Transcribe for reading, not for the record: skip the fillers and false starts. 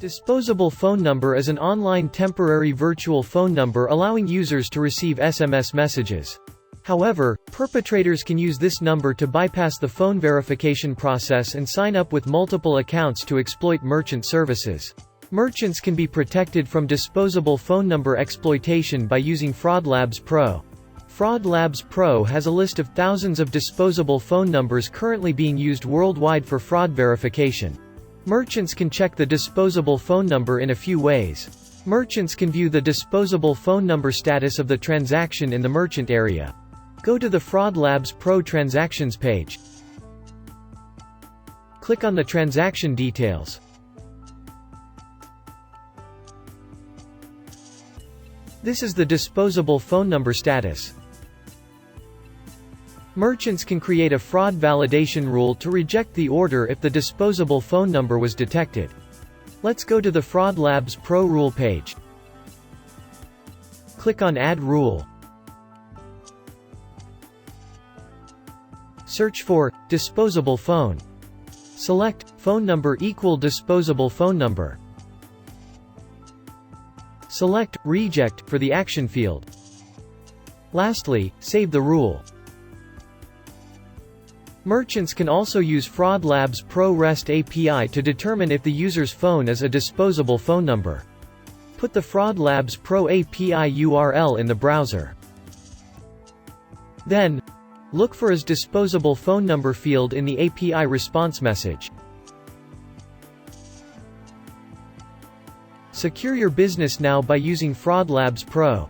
Disposable phone number is an online temporary virtual phone number allowing users to receive SMS messages. However, perpetrators can use this number to bypass the phone verification process and sign up with multiple accounts to exploit merchant services. Merchants can be protected from disposable phone number exploitation by using FraudLabs Pro. FraudLabs Pro has a list of thousands of disposable phone numbers currently being used worldwide for fraud verification. Merchants can check the disposable phone number in a few ways. Merchants can view the disposable phone number status of the transaction in the merchant area. Go to the FraudLabs Pro Transactions page. Click on the transaction details. This is the disposable phone number status. Merchants can create a fraud validation rule to reject the order if the disposable phone number was detected. Let's go to the FraudLabs Pro rule page. Click on Add Rule. Search for disposable phone. Select phone number equal disposable phone number. Select Reject for the action field. Lastly, save the rule. Merchants can also use FraudLabs Pro REST API to determine if the user's phone is a disposable phone number. Put the FraudLabs Pro API URL in the browser. Then, look for a disposable phone number field in the API response message. Secure your business now by using FraudLabs Pro.